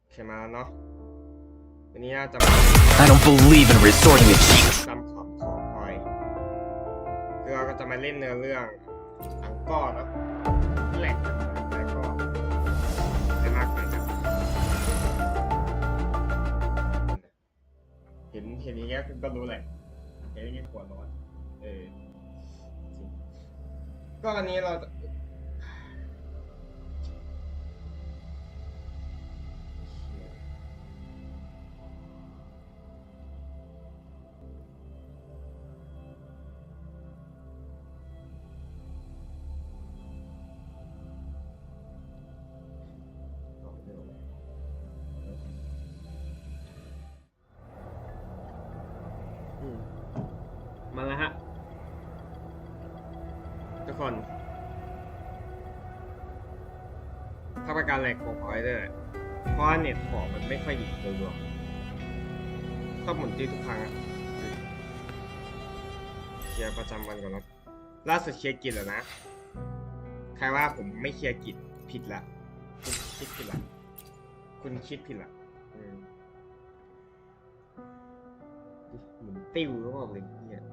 โอเคมาแล้วเนาะวันนี้น่าจะ I don't believe in resorting to cheat. ตามขอบขอคอยคือเราก็จะมาเล่นเนื้อเรื่องอังกอร์เนาะแหลกแล้วก็ไม่มากเลยจ้ะเห็นอย่างเงี้ยคุณก็รู้แหละเห็นอย่างเงี้ยหัวร้อนจริงก็วันนี้เรามาแล้วฮะทุกคนถ้าประการแหลกของพอยเลยเพราะเน็ตของมันไม่ค่อยดีโดยรวมต้องหมุนตีทุกครั้งเคลียร์ประจำวันก่อนนะล่าสุดเคลียร์กิจแล้วนะใครว่าผมไม่เคลียร์กิจผิดละคุณคิดผิดละคุณคิดผิดละหมุนติ้วก็บอกเลยเนี่ย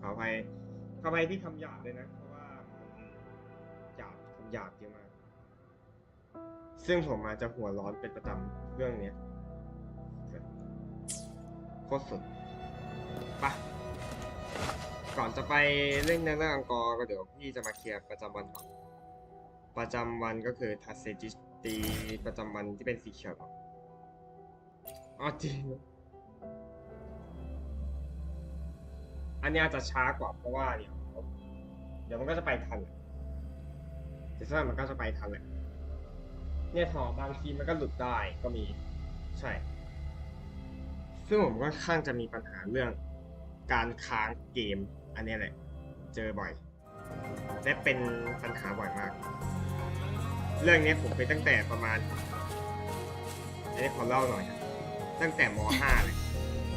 ขออภัยที่คำหยาบเลยนะเพราะว่าหยาบคำหยาบเยอะมากซึ่งผมอาจจะหัวร้อนเป็นประจำเรื่องนี้โคตรสุดปะก่อนจะไปเล่นในเรื่องอังกอร์ก็เดี๋ยวพี่จะมาเคลียร์ประจำวันก่อนประจำวันก็คือทัสเซจิตีประจำวันที่เป็นสีเขียวอ๋อจริงอันนี้อาจจะช้ากว่าเพราะว่าเดี๋ยวมันก็จะไปทันแต่ส่วนมันก็จะไปทันแหละเนี่ยถอบางทีมันก็หลุดได้ก็มีใช่ซึ่งผมก็ค่อนข้างจะมีปัญหาเรื่องการค้างเกมอันนี้แหละเจอบ่อยและเป็นปัญหาบ่อยมากเรื่องนี้ผมเป็นตั้งแต่ประมาณอันนี้ขอเล่าหน่อยตั้งแต่ม.5 เลย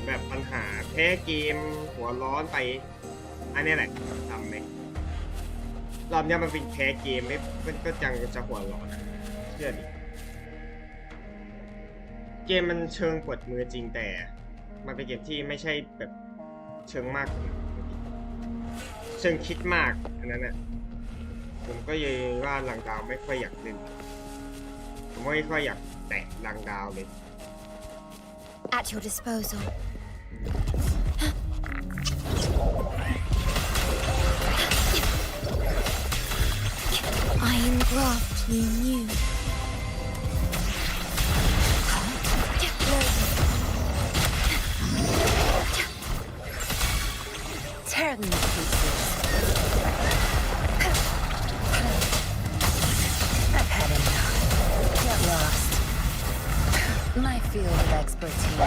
แบบปัญหาแพ้เกมหัวร้อนไปอันนี้แหละทำไหมรอบนี้มันเป็นแพ้เกมไม่ก็จังจะหัวร้อนเชื่อดิเกมมันเชิงปวดมือจริงแต่มันเป็นเกมที่ไม่ใช่แบบเชิงมากเชิงคิดมากอันนั้นน่ะผมก็เลยว่าลังดาวไม่ค่อยอยากเล่นผมไม่ค่อยอยากแตะลังดาวเลย At your disposal. I engraft you new. Tear them to pieces. I've had enough. Get lost. My field of expertise.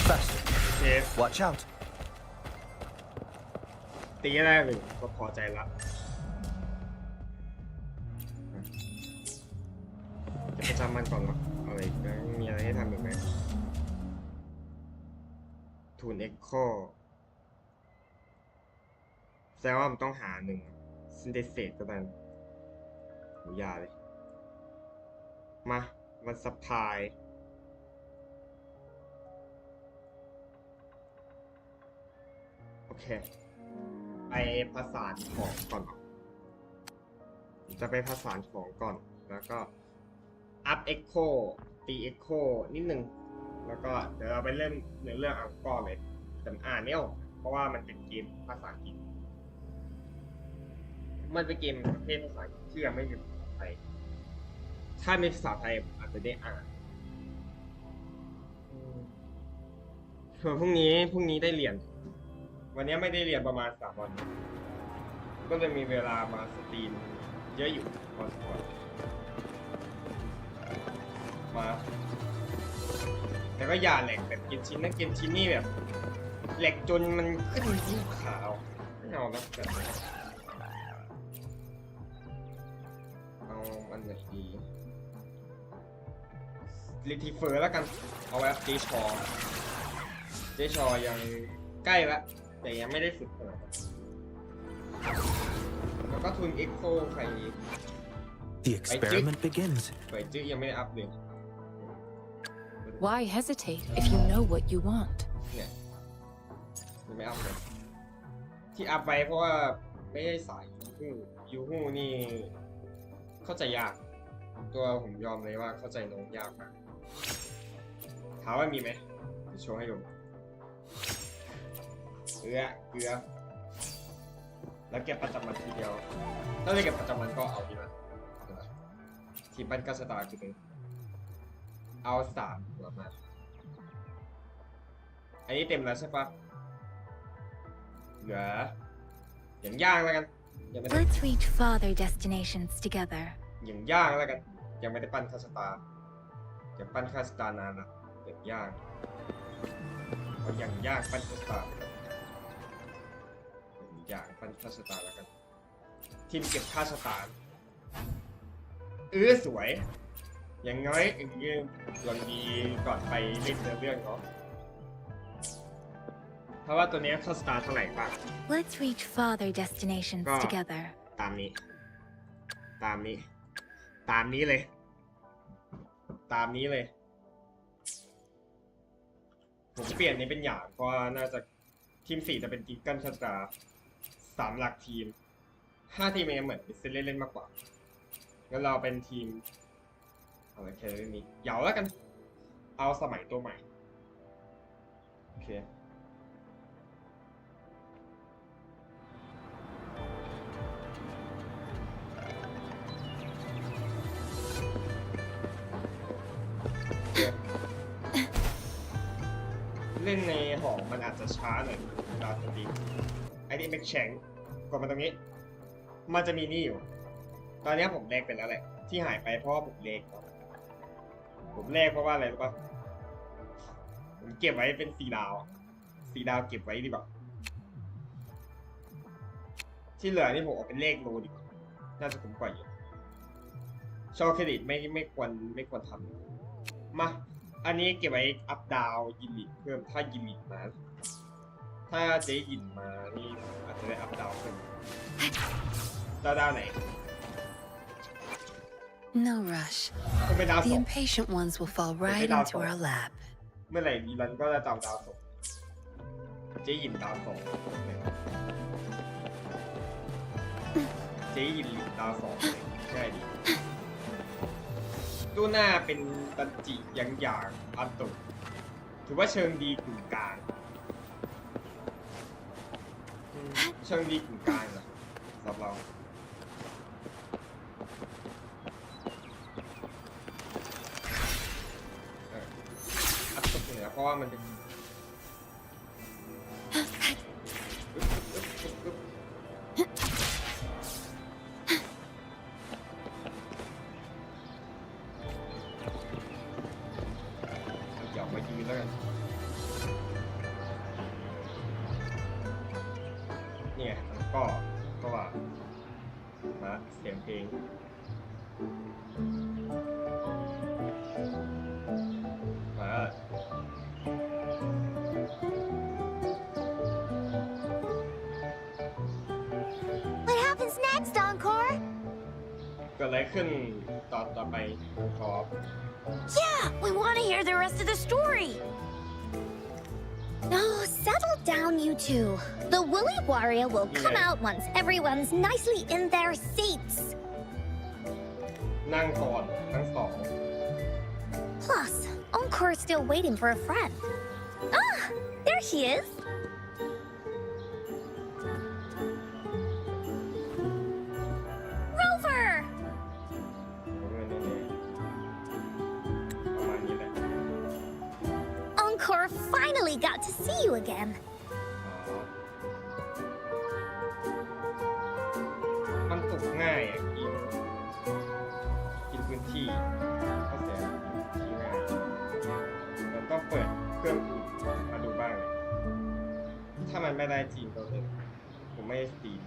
Faster. Yeah. Watch out. ตีแรกเลยก็พอใจละจะประจำมันก่อนหรออะไรมีอะไรให้ทำอีกไหมทูนเอ็กโคแสดงว่ามันต้องหาหนึ่งซินเทเซตก็ได้หรือยาเลยมามันซัพพลายโอเคไปผสานของก่อนจะไปผสานของก่อนแล้วก็อัพเอ็กโคตีเอ็กโคนิดนึงแล้วก็เดี๋ยวเราไปเริ่มเนื้อเรื่องอังกอร์เลยแต่อ่านไม่ออกเพราะว่ามันเป็นเกมภาษาอังกฤษมันเป็นเกมประเภทภาษาอังกฤษที่ยังไม่มีภาษาไทยถ้ามีภาษาไทยอาจจะได้อ่านส่วนพรุ่งนี้ได้เรียนวันนี้ไม่ได้เรียนประมาณ3 วันก็เลยมีเวลามาสตรีมเยอะอยู่พอสมควรมาแต่ก็อย่าแหลกแบบกินชิ้นนะกินชิ้นนี่แบบแหลกจนมันขึ้นที่ขาวไม่เอานะแบบเอาอันไหนดีรีทีเฟอร์แล้วกันเอาไว้ตีชอ เจชอยังใกล้ละแต่ยังไม่ได้ฝึกขนาดนั้นแล้วก็ทุนเอ็กโคใคร The experiment begins. ไปจื้อยังไม่ได้อัพเลย Why hesitate if you know what you want? เนี่ยยังไม่อัพเลยที่อัพไปเพราะว่าไม่ได้สายยูฮู้นี่เข้าใจยากตัวผมยอมเลยว่าเข้าใจน้องยากมากถามว่ามีไหมจะโชว์ให้ดูเกลือแล้วเก็บประจำวันทีเดียวถ้าไม่เก็บประจำวันก็เอาดีนะทีมปั้นกัสตาร์คือเป็นเอา3หัวมาอันนี้เต็มแล้วใช่ปะเหลืออย่างย่างแล้วกันยังไม่ได้ Let's reach farther destinations together. อย่างย่างแล้วกันยังไม่ได้ปั้นคาสตาร์ยังปั้นคาสตาร์นานนะอย่างย่างเอาอย่างย่างปั้นคาสตาร์อย่างปั้นคาสตาร์แล้วกันทีมเก็บคาสตาร์สวยอย่างน้อยยังดีก่อนไปเล่นเรื่องเนาะเพราะว่าตัวนี้คาสตาร์เท่าไหร่บ้าง Let's reach farther destinations ก็ together. ตามนี้เลยตามนี้เลยผมเปลี่ยนนี้เป็นอย่างเพราะน่าจะทีม4จะเป็นจิงเกิลคาสตาร์3หลักทีม5ทีมเองเหมือนเป็นเล่นมากกว่างั้นเราเป็นทีมอะไรแค่เรื่องนี้เหยาแล้วกันเอาสมัยตัวใหม่โอเคเล่นในหอมันอาจจะช้าหน่อยเวลาสตรีมไอ้นี่แม็กแชงกดมาตรงนี้มันจะมีนี่อยู่ตอนนี้ผมแลกไปแล้วแหละที่หายไปเพราะว่าผมแลกเพราะว่าอะไรรู้ป่ะผมเก็บไว้เป็น4 ดาวเก็บไว้ดีกว่าที่เหลือนี่ผมเอาเป็นเลขโลดีกว่าน่าจะคุ้มกว่าอยู่โชว์เครดิตไม่ควรทำมาอันนี้เก็บไว้อัพดาวยินลิเพิ่มถ้ายินลิมาถ้าเจ๊ยินมานี่อาจจะได้อัพดาวเพิ่มดาวไหน No rush. ก็เป็นดาวส The อง impatient ones will fall right into our lap. เมื่อไหร่ดีรันก็จะจำดาวสองเจ๊ยินดาวสองเจ๊ยินลิดาวสองใช่ดิตู้หน้าเป็นตันจิอย่างอันตุถือว่าเชิงดีกึ่งกลางเชิงดีกึ่งกลางนะสำหรับเราอันตุเนี่ยเพราะว่ามันเป็นมายืนแล้วกันนี่ไงก็ว่ามาเสียงเพลงมา What happens next, Encore? เกิดอะไรขึ้นต่อไปขอ Yeah, we want to hear the rest of the story. Oh, settle down, you two. The Woolly Warrior will come out once everyone's nicely in their seats. นั่งก่อนทั้งสอง Plus, Encore's still waiting for a friend. Ah, there he is. Rover! ประมาณนี้แหละ Encore finally got to see you again. มันตกง่ายอ่ะกินพื้นที่ก็เสียที่ง่ายแล้วต้องเปิดเครื่องอื่นมาดูบ้างเลยถ้ามันไม่ได้จริงก็เลยผมไม่สตรีม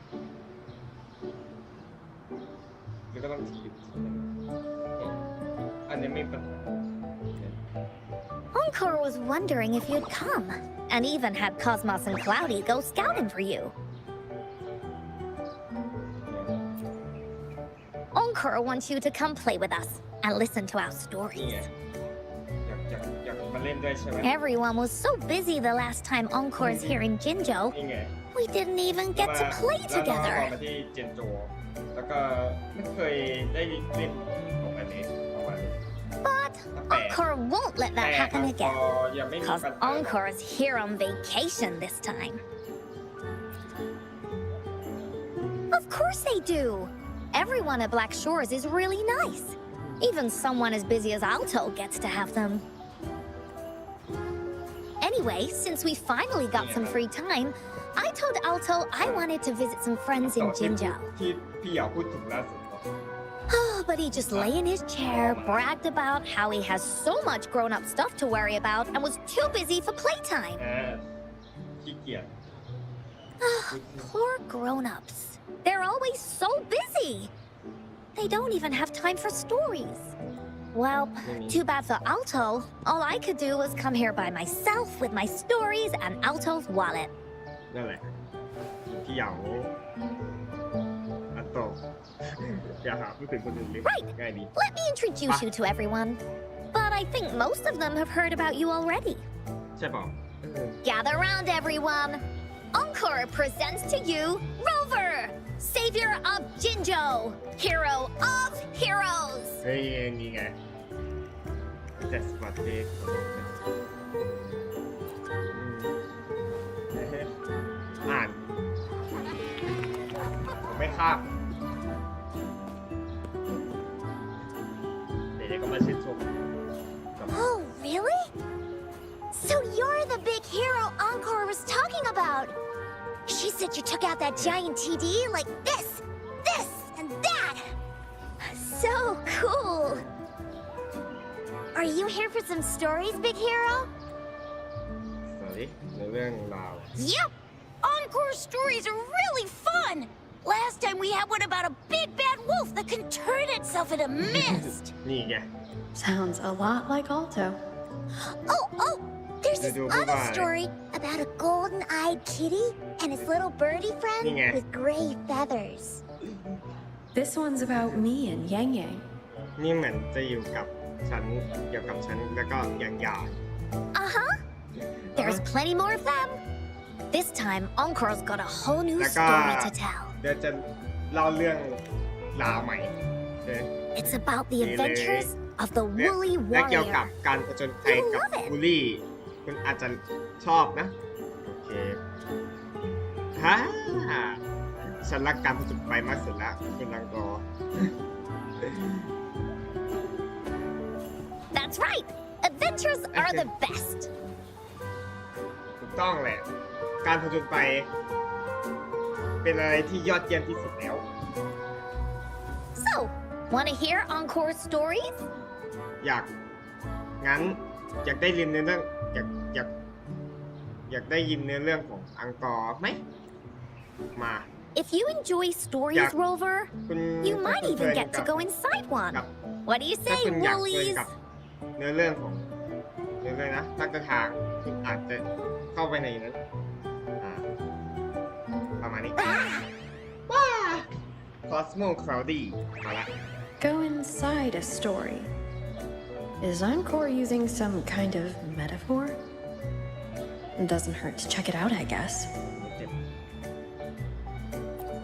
หรือก็ต้องทีมอันนี้ไม่ปัญหา Encore was wondering if you'd come, and even had Cosmos and Cloudy go scouting for you. Encore wants you to come play with us and listen to our นี่ stories. ไงอยากมาเล่นด้วยใช่ไหม Everyone was so busy the last time Encore's here in Jinzhou, นี่ไง we didn't even get to play แล้วน้องก็ together. มาที่เจนโจแล้วก็ไม่เคยได้เล่นของอันนี้ประมาณนี้ But แต่ Encore won't let แต่ that happen พอ again, ยังไม่มี because ปัญหา Encore's here on vacation this time. Of course they do. Everyone at Black Shores is really nice. Even someone as busy as Alto gets to have them. Anyway, since we finally got some free time, I told Alto I wanted to visit some friends in ต่อที่ Jinzhou. ที่พี่อยากพูดถึงล่าสุด Oh, but he just lay in his chair, bragged about how he has so much grown-up stuff to worry about, and was too busy for playtime. ขี้เกียจ Poor grown-ups. They're always so busy. They don't even have time for stories. Well, too bad for Alto. All I could do was come here by myself with my stories and Alto's wallet. นั่นแหละพี่อยากอันโตอยากหาพูดถึงคนอื่นเลย Right. ง่ายดี Let me introduce you to everyone. But I think most of them have heard about you already. ใช่เปล่า Gather round, everyone. Encore presents to you Rover, savior of Jinzhou, hero of heroes. เฮ้ยนี่ไงแต่สปอร์ตเทคอ่านไม่ข้ามเดี๋ยวก็มาชื่นชม Oh, really? So you're the big hero Encore was talking about. She said you took out that giant TD like this, and that. So cool. Are you here for some stories, big hero? สวัสดีในเรื่องราว Yep! Encore stories are really fun! Last time we had one about a big bad wolf that can turn itself into mist! นี่ไง Sounds a lot like Alto. Oh, there's this Video other bye-bye. story about a golden-eyed kitty and his little birdie friend Yeah. with gray feathers. This one's about me and Yang Yang. นี่เหมือนจะอยู่กับฉันเกี่ยวกับฉันแล้วก็อย่างยา Uh-huh. There's plenty more of them. This time, Encore's got a whole new Like, story to tell. เดี๋ยวจะเล่าเรื่องราวใหม่เลย It's about the Really? adventures of the woolly และเกี่ยวกับ warrior. การผจญภัยกับ I love it. บูลลี่ คุณอาจจะชอบนะ โอเคฮ่าฉันรักการผจญภัยมากสุดละคุณลังกอ That's right. Adventures are the best. ถูกต้องแหละ การผจญภัยเป็นอะไรที่ยอดเยี่ยมที่สุดแล้ว So, want to hear Encore's stories? งั้นอยากได้ยินในเรื่องอยากได้ยินในเรื่องของอังกอร์ไหมมา If you enjoy stories, Yeah. Rover, คุณ you might คุณ even get to กับ go inside one. กับ What do you ถ้า say, คุณอยากเจอ woolies? กับเนื้อเรื่องของเนื้อเรื่องนะตั้งแต่ทางคุณอาจจะเข้าไปในนั้นประมาณนี้ว้า Cosmo Cloudy มาละ Go inside a story. Is Encore using some kind of metaphor? It doesn't hurt to check it out, I guess.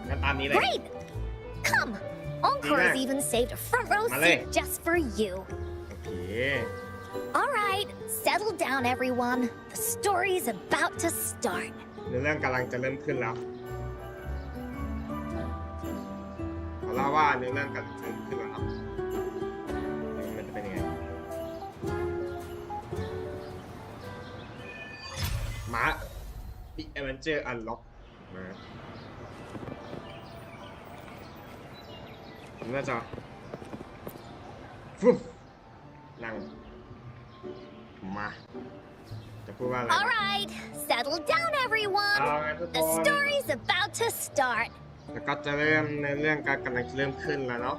งั้นตามนี้เลย Great! Come! Encore's Yeah. even saved a front row Malay. seat just for you. โอเค Alright, settle down, everyone. The story's about to start. เนื้อเรื่องกำลังจะเริ่มขึ้นแล้วขอเล่าว่าเนื้อเรื่องกำลังจะเริ่มขึ้นแล้วเนาะมันจะเป็นยังไงมา The Adventure Unlock มาผมน่าจะฟึ๊บนั่งมาจะพูดว่าอะไรนะ Alright, settle down, เอา everyone. ไงทุกค The น story's about to start. แล้วก็จะเริ่มในเรื่องกำลังจะเริ่มขึ้นแล้วเนาะ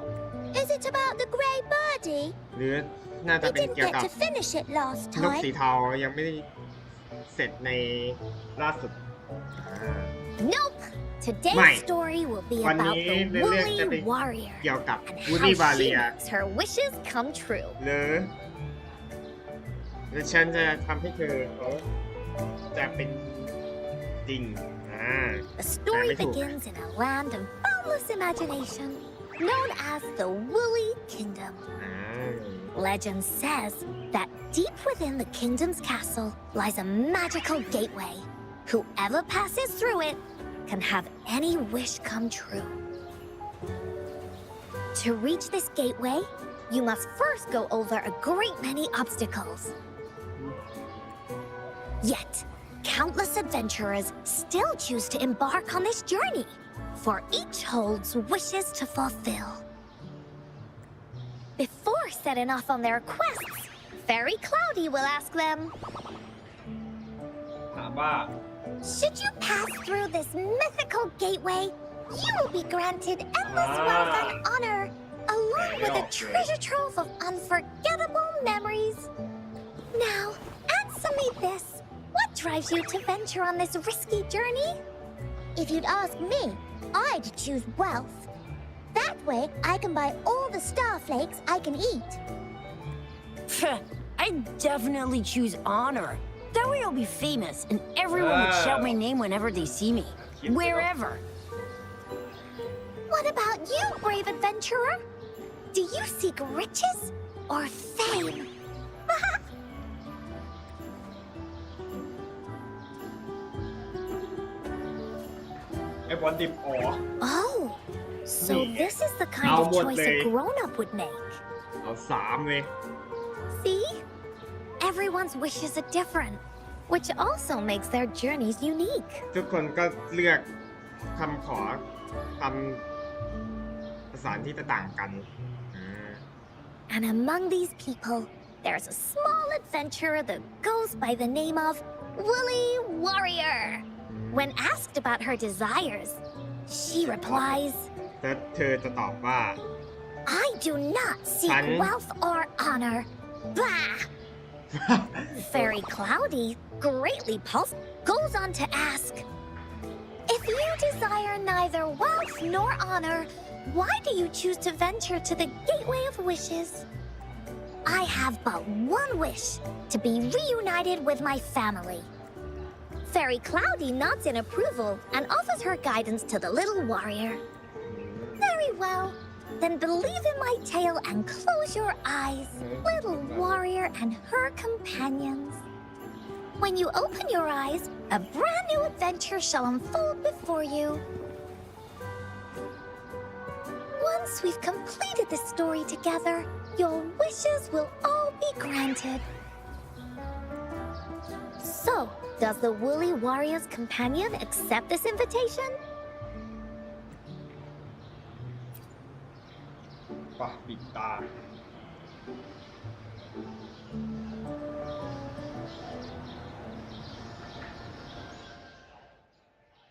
Is it about the gray birdie? หรือ น่าจะ We เป็น didn't เกี่ยว get กับ to finish it last นกสี time. เทายังไม่ได้เสร็จในล่าสุด Nope. ไม่ Today's story will be วัน about นี้ the เรื่องจะเป็น Woolly Warrior เกี่ยวกับ and วูดดี้บา how เลี she ย makes her wishes come true. หรือฉันจะทำให้เธอเขาจะเป็นจริง The story Very cool. begins in a land of boundless imagination, known as the Woolly Kingdom. อ่า Legend says that deep within the kingdom's castle lies a magical gateway. Whoever passes through it can have any wish come true. To reach this gateway, you must first go over a great many obstacles. Yet, countless adventurers still choose to embark on this journey, for each holds wishes to fulfill. Before setting off on their quests, Fairy Cloudy will ask them, ถามว่า should you pass through this mythical gateway, you will be granted endless wealth and honor, along with a treasure trove of unforgettable memories. Now, answer me this. What drives you to venture on this risky journey? If you'd ask me, I'd choose wealth. That way, I can buy all the starflakes I can eat. I'd definitely choose honor. That way I'll be famous and everyone would shout my name whenever they see me. Wherever. What about you, brave adventurer? Do you seek riches or fame? ไอ้บอลดิบอ๋อ Oh, so Yeah. this is the kind of choice a grown-up would make. เอา3เลย See? Everyone's wishes are different, which also makes their journeys unique. ทุกคนก็เลือกคำขอคำภาษาที่ต่างกัน And among these people, there's a small adventurer that goes by the name of Woolly Warrior. When asked about her desires, she replies, เธอจะตอบว่า I do not seek Hun? wealth or honor. Bah! Fairy Cloudy, greatly puzzled, goes on to ask, if you desire neither wealth nor honor, why do you choose to venture to the Gateway of Wishes? I have but one wish, to be reunited with my family. Fairy Cloudy nods in approval and offers her guidance to the little warrior. Very well. Then believe in my tale and close your eyes, little warrior and her companions. When you open your eyes, a brand new adventure shall unfold before you. Once we've completed this story together, your wishes will all be granted. So, does the Woolly Warrior's companion accept this invitation? ปะปิดตา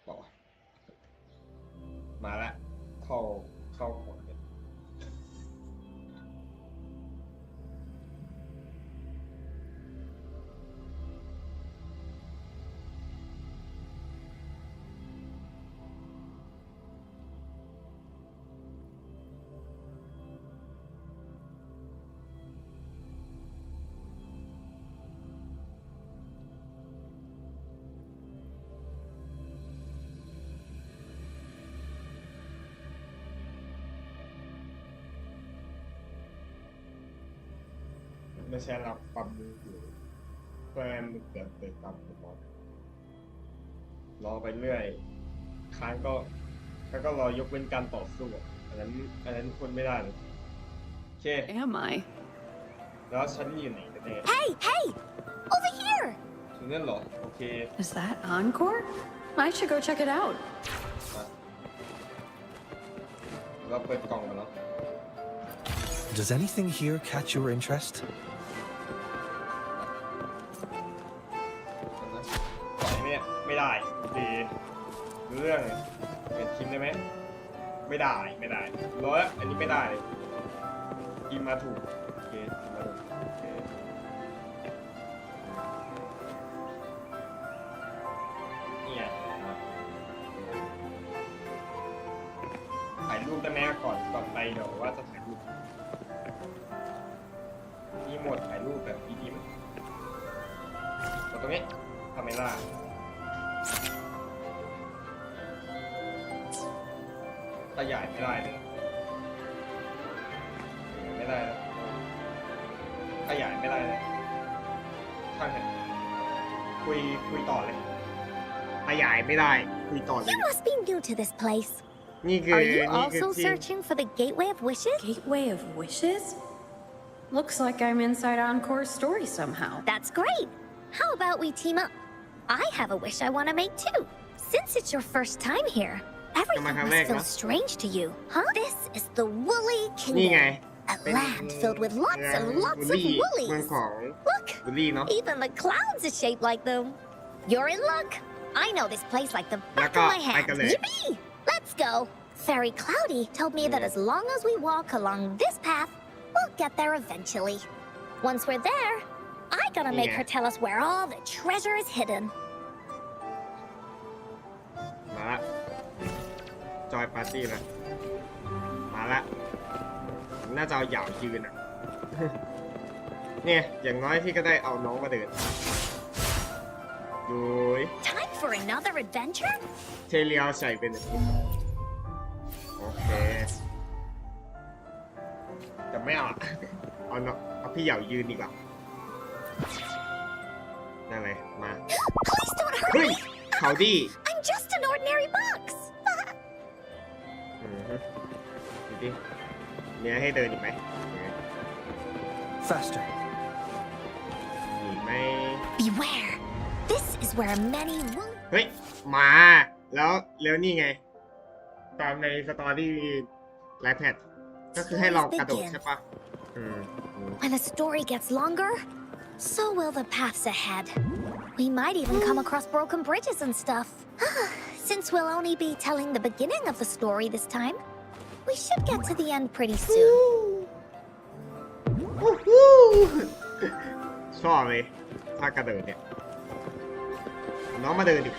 บอกว่ามาแล้วเข้าก่อนเลยไม่ใช่รับความรู้อยู่เพื่อให้มันเกิดตามผมรอไปเรื่อยค้างก็รอยกเว้นการต่อสู้อันนั้นคนไม่ได้เลยโอเค Am I? แล้วฉันอยู่ไหนกันแน่ Hey, hey! Over here! ถึงนั่นเหรอโอเค Is that Encore? I should go check it out. เราเปิดกล่องมาแล้ว Does anything here catch your interest? ปล่อยเนี่ยไม่ได้ดีรู้เรื่องเลยเปลี่ยนทีมได้ไหมไม่ได้ร้อยอันนี้ไม่ได้ทีมมาถูกโอเคทีมมาถูก ได้ไหมก่อนไปเดี๋ยวว่าจะถ่ายรูปมีโหมดถ่ายรูปแบบดีๆมั้ยกดตรงนี้คาเมล่าขยายไม่ได้เลยไม่ได้แล้วขยายไม่ได้เลยช่างเถอะคุยต่อเลยขยายไม่ได้คุยต่อเลย You must be new to this place. นี่คือ Are you นี่คือ also ที่ searching for the Gateway of Wishes? Gateway of Wishes? Looks like I'm inside Encore's story somehow. That's great. How about we team up? I have a wish I want to make too. Since it's your first time here, everything must feel strange to you, huh? This is the Woolly นี่ไง Kingdom. A land filled with lots and lots of เมือง woolies. ของ Look, บุลลี่เนาะ even the clouds are shaped like them. You're in luck. I know this place like the back of my hand. Yippee! Let's go. Fairy Cloudy told me that as long as we walk along this path, we'll get there eventually. Once we're there, I gotta make her tell us where all the treasure is hidden. มาละจอยปาร์ตี้ละมาละน่าจะเอาเหยายืนอ่ะ เนี่ยอย่างน้อยพี่ก็ได้เอาน้องมาเดินดู Time for another adventure? เทเลียวใส่เป็นโอเคแต่ไม่เอาเอาน้องเอาพี่เหยายืนดีกว่านั่นเลยมา Please don't hurt เฮ้ย me. เขาดี I'm just an ordinary box. ดูดิเนี่ยให้เดินอีกไหม Faster. อีกไหม Beware. This is where many woolly เฮ้ยมาแล้วนี่ไง ตามในสตอรี่ไลฟ์แพดก็คือให้เรากระโดดใช่ปะWhen the story gets longer, so will the paths ahead. We might even come across broken bridges and stuff. Since we'll only be telling the beginning of the story this time, we should get to the end pretty soon. ชอบเลยถ้ากระโดดเนี่ยน้องมาเดินดิ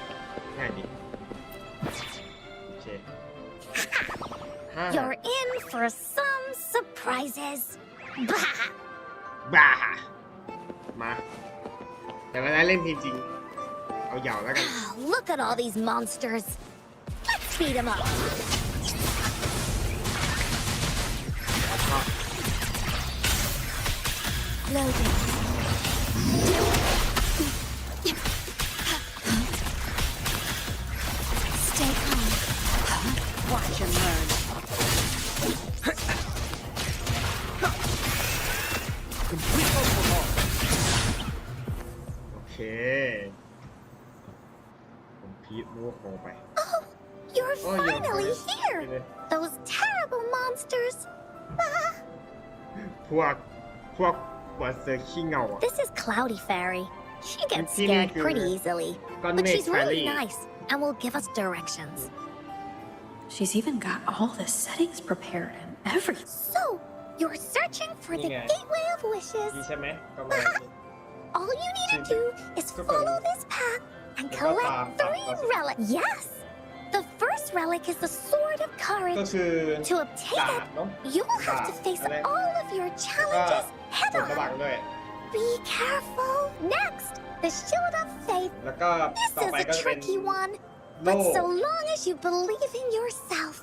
ง่ายดีโอเค You're in for some surprises. Bah! บ้ามาแต่เวลาเล่นจริงๆเอาเหยาแล้วกัน Look at all these monsters. Let's beat them up. Loading. Stay calm. Watch and learn. โอเคผมพีทมูฟโคไป Oh, you're Oh, you're finally fine. here. Okay. Those terrible monsters. Ah, พวกปวดเสือขี้เงาอ่ะ this is Cloudy Fairy. She gets Teeny scared good. pretty easily, Gonna but make she's really Fairy. nice and will give us directions. She's even got all the settings prepared and everything. So, you're searching for the Yeah. Gateway of Wishes. ดีใช่ไหมประมาณนี้ All you need to do is follow this path and collect 3 relics. Yes! The first relic is the Sword of ก็ Courage. คือ To ดา obtain บ it, เนาะ you'll have to face Dab. all of your ก็ challenges head ผลสว่าง on. ด้วย Be careful. Next, the Shield of Faith. แล้วก็ This ต่อ is ไป a ก็จะเป็น tricky one, โล่ but so long as you believe in yourself,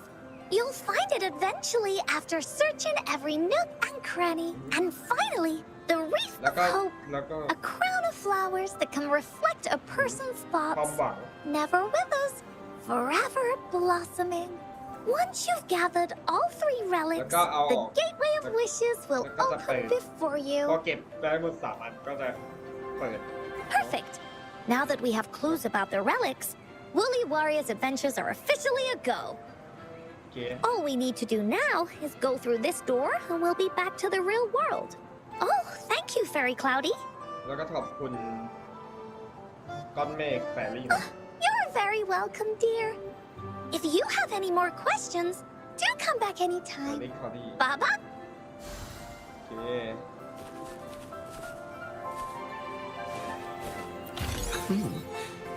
you'll find it eventually after searching every nook and cranny. And finally, the Wreath แล้ว of ก็ Hope, แล้วก็ a crown of flowers that can reflect a person's ความ thoughts. หวัง Never withers, forever blossoming. Once you've gathered all 3 relics,แล้วก็เอา the ออก Gateway of Wishes will แล้วก็จะเปิด open before พอ you. เก็บได้หมด3 อันก็จะเปิด Perfect. Now that we have clues about the relics, Woolly Warrior's adventures are officially a go. โอเค All we need to do now is go through this door and we'll be back to the real world. Oh, thank you, Fairy Cloudy. แล้วก็ขอบคุณก้อนเมฆแฟรี่นะ You're very welcome, dear. If you have any more questions, do come back คอ anytime. ดี้คอดี้ Baba? โอเค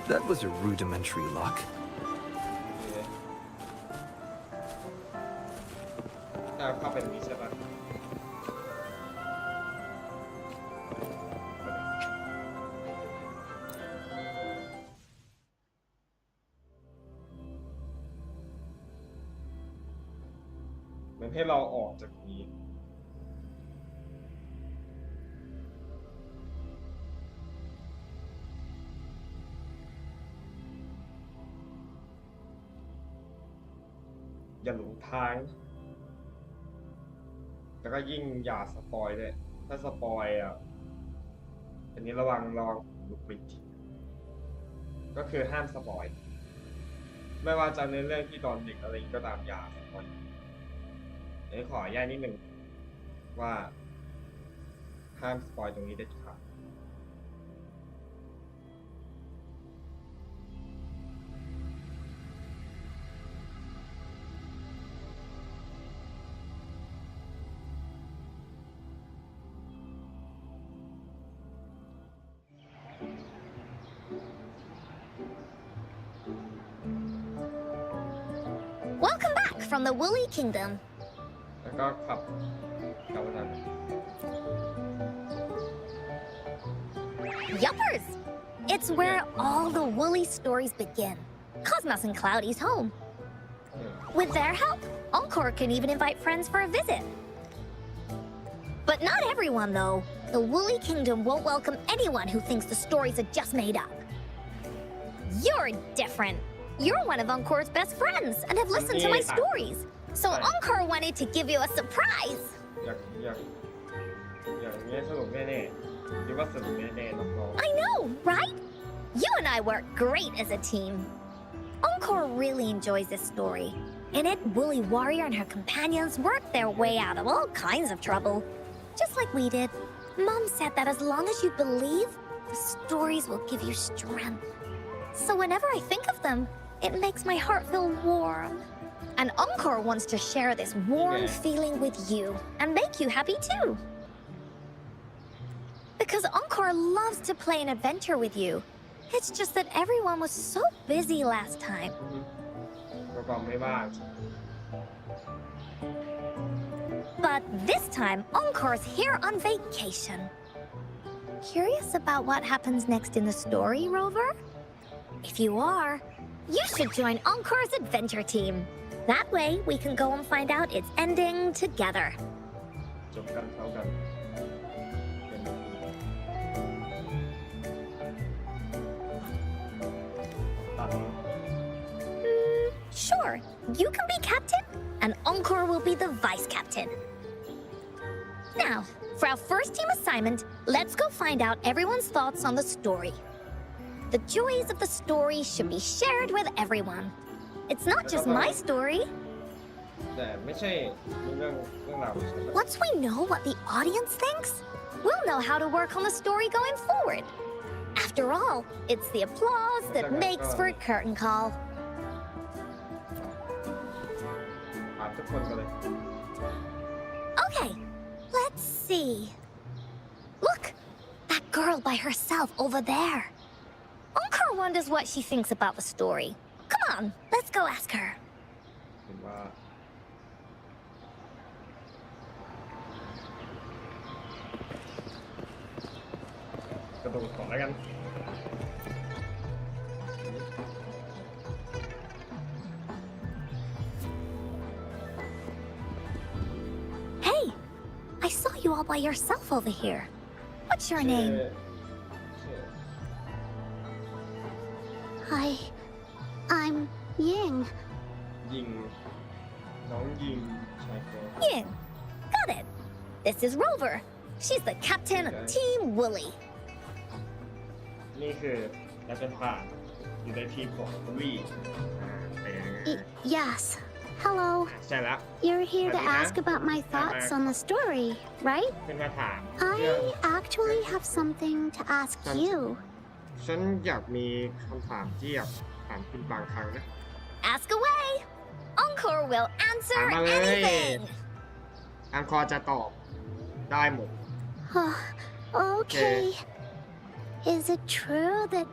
That was a rudimentary lock. โอเค จะเข้าไปตรงนี้ใช่ปะมันให้เราออกจากนี้อย่าหลงทางแล้วก็ยิ่งอย่าสปอยด้วยถ้าสปอยอ่ะอันนี้ระวังลุกไปทีก็คือห้ามสปอยไม่ว่าจะในเรื่องที่ตอนเด็กอะไรก็ตามอย่าสปอยอันนี้ขอแยกนิดหนึ่งว่าห้ามสปอยตรงนี้เด็ดขาดWelcome back from the Woolly Kingdom. แล้วก็ขับกลับมาทาง Yuppers! It's where all the Woolly stories begin. Cosmos and Cloudy's home. With their help, Encore can even invite friends for a visit. But not everyone, though. The Woolly Kingdom won't welcome anyone who thinks the stories are just made up. You're different. You're one of Encore's best friends and have listened to my stories. So Encore wanted to give you a surprise. อย่างนี้สนุกแน่ๆคิดว่าสนุกแน่ๆน้อง I know, right? You and I work great as a team. Encore really enjoys this story. In it, Woolly Warrior and her companions worked their way out of all kinds of trouble. Just like we did. Mom said that as long as you believe, the stories will give you strength. So whenever I think of them, it makes my heart feel warm. And Encore wants to share this warm feeling with you and make you happy too. Because Encore loves to play an adventure with you. It's just that everyone was so busy last time. ๆประกอบไม่บ้าง But this time, Encore's here on vacation. Curious about what happens next in the story, Rover? If you are, you should join Encore's adventure team. That way, we can go and find out its ending together. จบกันเท่ากันตัด Sure, you can be captain, and Encore will be the vice captain. Now, for our first team assignment, let's go find out everyone's thoughts on the story. The joys of the story should be shared with everyone. It's not just my story. แต่ไม่ใช่เรื่องราวใช่ไหม Once we know what the audience thinks, we'll know how to work on the story going forward. After all, it's the applause that makes for a curtain call. ถามทุกคนกันเลย Okay, let's see. Look, that girl by herself over there. Encore wonders what she thinks about the story. Come on, let's go ask her. เห็นว่า กระโดดก่อนแล้วกัน Hey, I saw you all by yourself over here. What's your name? Hi, I'm Ying. ยิงน้องยิงชายโค Ying. Got it. This is Rover. She's the captain of Team Woolly. นี่คือและเป็นผ่านอยู่ในทีมของวี่เป็น Yes. Hello. ใช่แล้ว You're here to Marina? ask about my thoughts on the story, right? เป็นมาถามเรื่อง I actually have something to ask you. ฉันอยากมีคำถามที่อยากถามคุณบางครั้งนะ Ask away. Encore will answer ถามมาเลย anything. อังคอร์จะตอบได้หมด Okay. Is it true that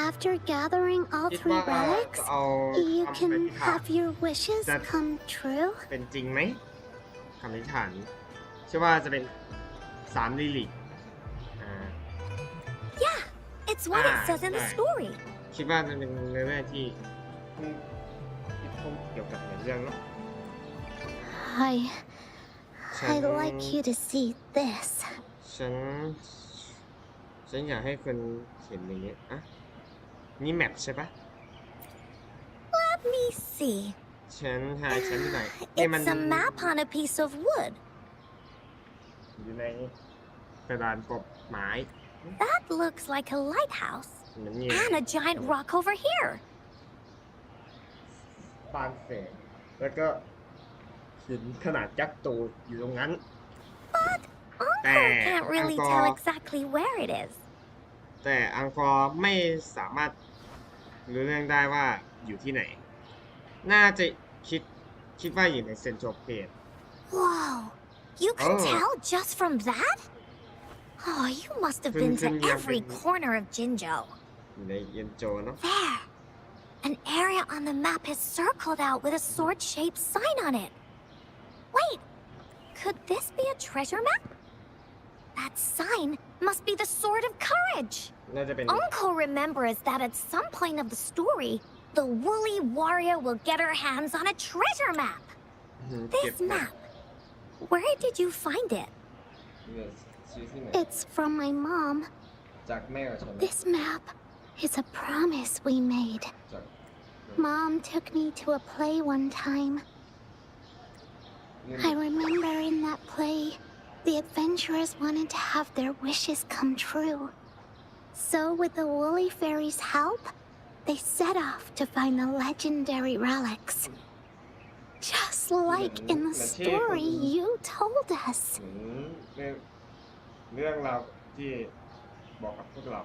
after gathering all คิด three ว่าจะ relics, เอา you คำป can ฏิหาร have your wishes That- come true? เป็นจริงไหม คำอธิษฐานเชื่อว่าจะเป็น3ลิลิกYeah, it's what it says in the story. คิดว่ามันเป็นเรื่องที่เกี่ยวกับเรื่องเนาะ I'd like you to see this. ฉันอยากให้คนเห็นอย่างนี้อะนี่แมปใช่ปะ Let me see. ฉันที่ไหน It's a map on a piece of wood. อยู่ในกระดานกบไม้ That looks like a lighthouse. มันนี่ And a giant rock over here. บางแสนแล้วก็หินขนาดยักษ์โตอยู่ตรงนั้น But Encore can't really tell exactly where it is. แต่อังกอร์ไม่สามารถรู้เรื่องได้ว่าอยู่ที่ไหน น่าจะคิดว่าอยู่ในเซ็นทรัลเพจ Whoa, you can tell just from that? Oh, you must have been to every corner of Jinzhou. อยู่ในเย็นโจเนาะ There. An area on the map is circled out with a sword-shaped sign on it. Wait, could this be a treasure map? That sign must be the Sword of Courage. น่าจะเป็น Uncle remembers that at some point of the story, the woolly warrior will get her hands on a treasure map. เก็บ This map, where did you find it? ซื้อที่ไหน It's from my mom. จากแม่ของฉัน This map is a promise we made. จาก Mom took me to a play one time. I remember in that play, the adventurers wanted to have their wishes come true. So with the woolly fairy's help, they set off to find the legendary relics. Just like in the story you told us. เรื่องราวที่บอกกับพวกเรา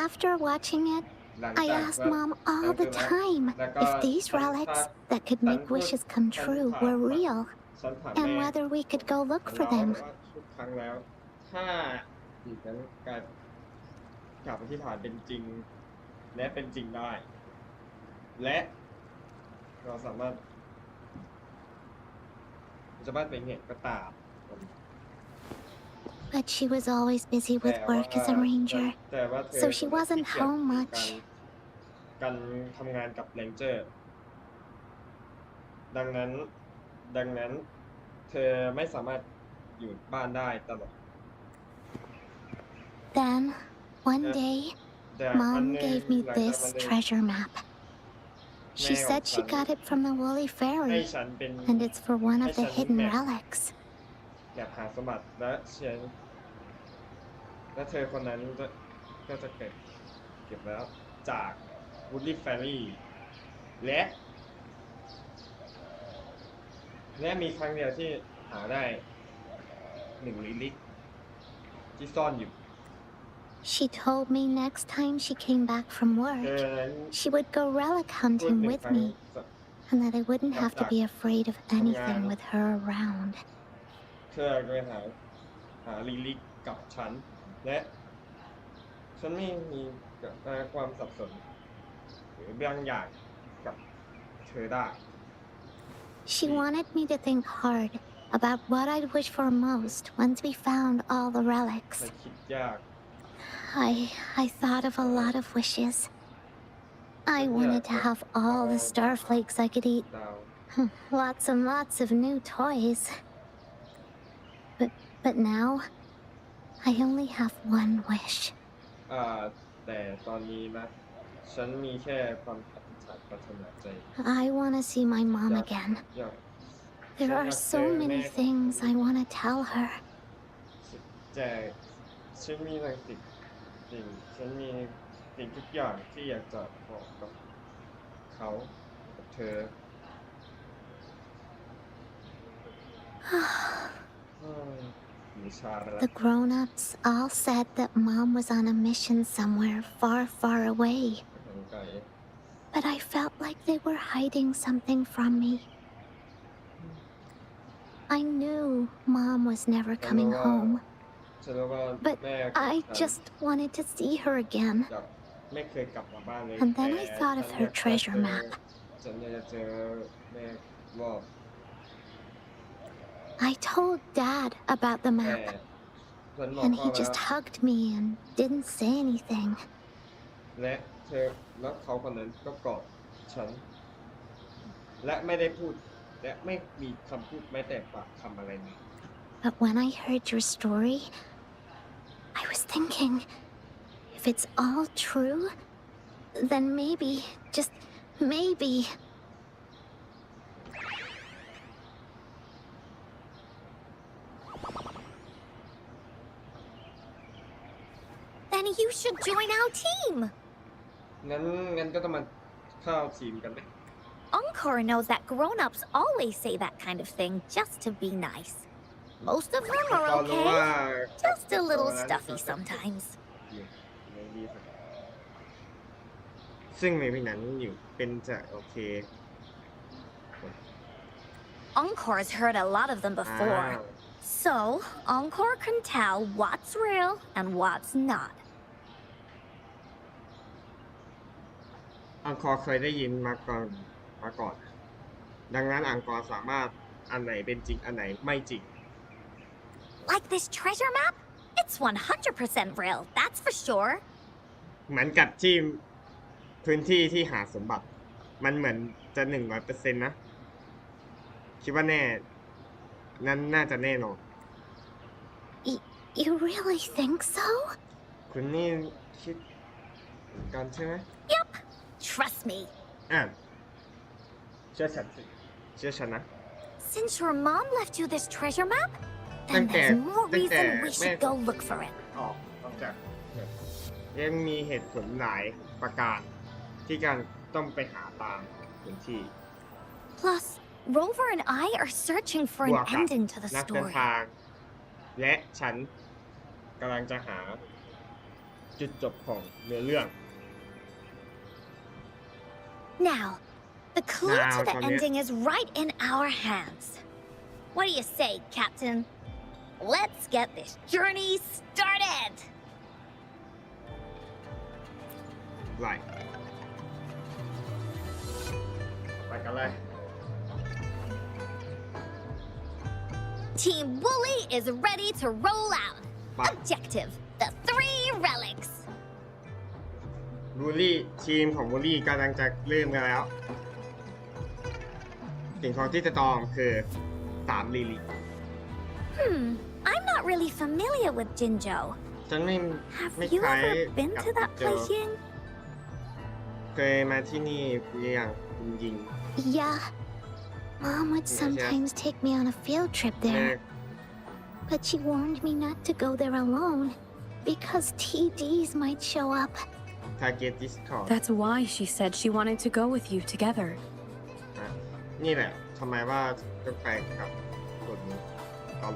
After watching it, I asked Mom all the time if these relics that could make wishes come true were real, and whether we could go look for them. ทุกครั้งแล้วถ้าอีกนั้นการกลับไปที่ฐานเป็นจริงและเป็นจริงได้ และเราสามารถไปเห็นก็ตาม But she was always busy with work as a ranger, แต่ว่าเธอ so she wasn't home much. การทำงานกับเรนเจอร์ ดังนั้นเธอไม่สามารถอยู่บ้านได้ตลอด Then, one day, Mom gave me this treasure map. She said she got it from the woolly ให้ fairy, ฉันเป็น and it's for one of the hidden relics. อยากหาสมบัติและเธอคนนั้นก็จะเก็บแล้วจากวูดลี่แฟรี่และมีครั้งเดียวที่หาได้1ลิลิกที่ซ่อนอยู่ She told me next time she came back from work, she would go relic hunting with me, and that I wouldn't have to be afraid of anything with her around. เธอไปหาลิลิกกับฉันและฉันไม่มีความสับสนหรือบางอย่างกับเธอได้ She wanted me to think hard about what I'd wish for most once we found all the ไม่ relics. คิดยาก I thought of a lot of wishes. I wanted to have all the starflakes I could eat. ดาว Lots and lots of new toys. But now, I only have one wish. แต่ตอนนี้นะฉันมีแค่ความปรารถนาใจ I want to see my mom again. อยาก There are so many things I want to tell her. แต่ฉันมีหลายสิ่งฉันมีสิ่งทุกอย่างที่อยากจะบอกกับเขากับเธอ มีชาไปแล้ว The grown-ups all said that Mom was on a mission somewhere far, far away. ไก่ But I felt like they were hiding something from me. I knew Mom was never coming home, ฉันรู้ว่า but แม่ I just wanted to see her again. อยากไม่เคยกลับมาบ้านเลย And then I แต่ thought of her treasure map. ฉันอยากจะเจอแม่รอบ I told Dad about the แต่ map, เพื่อนบอก and พ่อ he แล้ว just hugged me and didn't say anything. และแล้วเขาคนนั้นก็กอดฉัน และไม่ได้พูด และไม่มีคำพูดแม้แต่ปากคำอะไรเลย But when I heard your story, I was thinking, if it's all true, then maybe, just maybe, Then you should join our team. งั้นก็ต้องมาเข้าทีมกันไหม Encore knows that grown-ups always say that kind of thing just to be nice. Most of them ก็ are รู้ว่า okay, just a little stuffy sometimes. ไม่ดีสักซึ่งในพี่นั้นอยู่เป็นจะโอเค Encore's heard a lot of them before. อ้าว So, Encore can tell what's real and what's not. อังกอร์เคยได้ยินมาก่อน ดังนั้นอังกอร์สามารถอันไหนเป็นจริงอันไหนไม่จริง Like this treasure map? It's 100% real, that's for sure. เหมือนกับที่พื้นที่ที่หาสมบัติ มันเหมือนจะ100%นะ คิดว่าแน่นั้นน่าจะแน่นอน you really think so? คุณนี่คิดกันใช่ไหม Yup, trust me. เชื่อฉันสิเชื่อฉันนะ Since your mom left you this treasure map, ตั้ then งแต่ there's more ตั้งแต่ reason we แม่ should go look for it. นอกจากยังมีเหตุผลหลายประการที่การต้องไปหาตามพื้นที่ Plus, Rover and I are searching for บ an วกกับ ending to the นักเดิน story. ทาง และฉันกำลังจะหาจุดจบของเนื้อเรื่อง Now, the clue Now, to the Sonia. ending is right in our hands. What do you say, Captain? Let's get this journey started! ไล่ไปกันเลย Team Wooly is ready to roll out. Bye. Objective, the 3 relics. บูลลี่ทีมของบูลลี่กำลังจะเริ่มกันแล้ว สิ่งของที่จะตองคือ3ลิลิ I'm not really familiar with Jinjo. ฉันไม่ Have ไม่ you คล้าย ever been กับ to that เจอ place, Ying? เคยมาที่นี่หรือยังคุณยิง Yeah. Mom would sometimes take me on a field trip แม่ there, but she warned me not to go there alone because TDs might show up. ทาเกตดิสคอร์ That's why she said she wanted to go with you together. นี่แหละทำไมว่าต้องไปกับคนตอน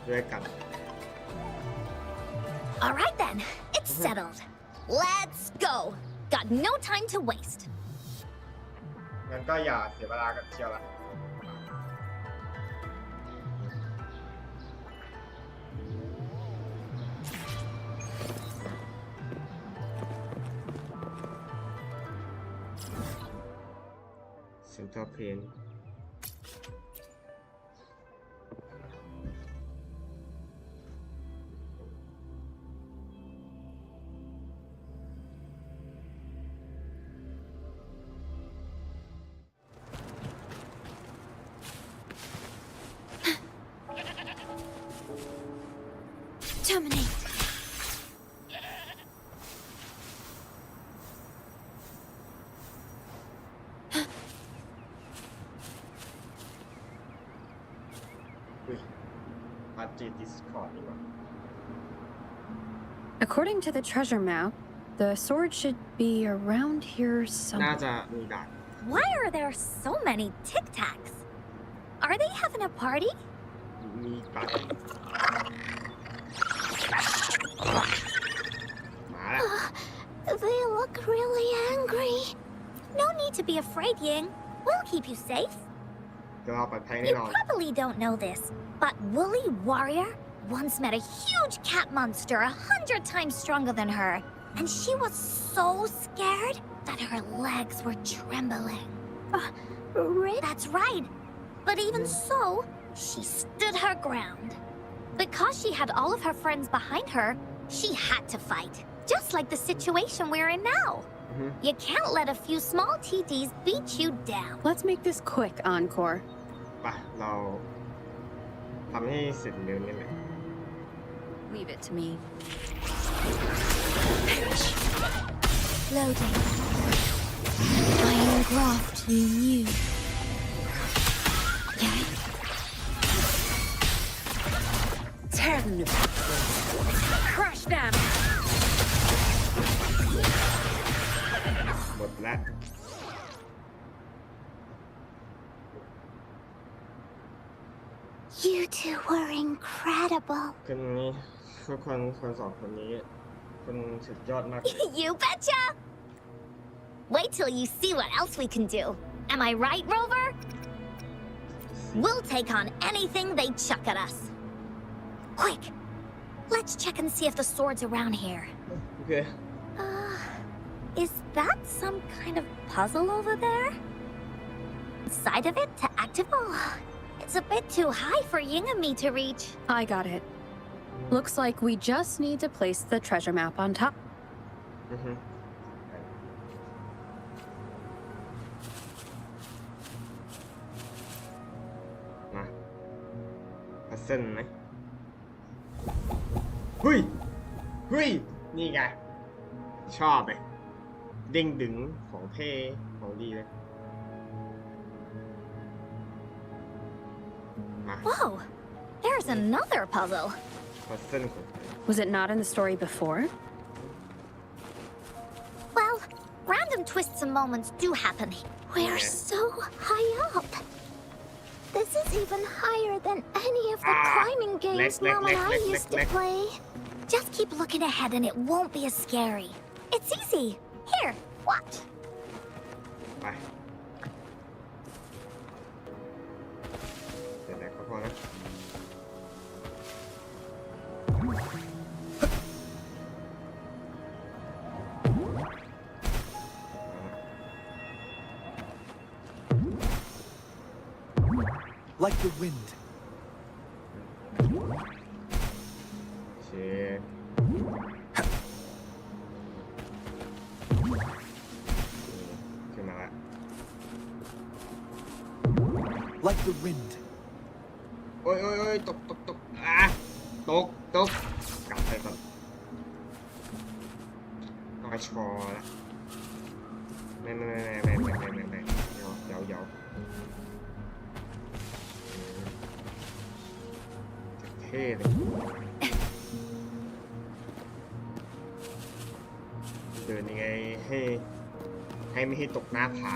ด้วยกัน All right then, it's settled. Let's go. Got no time to waste. งั้นก็อย่าเสียเวลากันเชียวละเซ็นทรัลเพลน Terminate. According to the treasure map, the sword should be around here น่า somewhere. จะมีด่าน Why are there so many Tic Tacs? Are they having a party? มีด่านมาแล้ว They look really angry. No need to be afraid, Ying. We'll keep you safe. เราปลอดภัยแน่ You นอน probably don't know this, but Woolly Warrior once met a huge cat monster 100 times stronger than her, and she was so scared that her legs were trembling. Really? That's right. But even so, She stood her ground. Because she had all of her friends behind her, she had to fight. Just like the situation we're in now. You can't let a few small TDs beat you down. Let's make this quick, Encore. ไปเราทำให้เสร็จเร็วนี่แหละ Leave it to me. Loading. Iron graft new. Okay. Tear them to pieces. Crush them. หมดแล้ว You two were incredible. คนนี้ทุกคนสองคนนี้คนสุดยอดมาก You betcha! Wait till you see what else we can do. Am I right, Rover? We'll take on anything they chuck at us. Quick! Let's check and see if the sword's around here. โอเค Is that some kind of puzzle over there? Side of it to activate? It's a bit too high for Ying and me to reach. I got it. Looks like we just need to place the treasure map on top. อือฮึมาพัซเซิลไหมเฮ้ยนี่ไง ชอบเลยเด้งดึงของเท่ของดีเลย มา Whoa! There's another puzzle. พัซเซิลของ Was it not in the story before? Well, random twists and moments do happen. We're so high up. This is even higher than any of the climbing games Mom and I used to play. Just keep looking ahead and it won't be as scary. It's easy. Here, watch. ไปเสร็จแล้วก็พอนะ Like the wind. เชขึ้นมาละ Like the wind. โอ้ยตกอ่ะตกกลับไปก่อนต้องไปชอละไม่เดี๋ยวเท่เลยเดินยังไงให้ไม่ให้ตกหน้าผา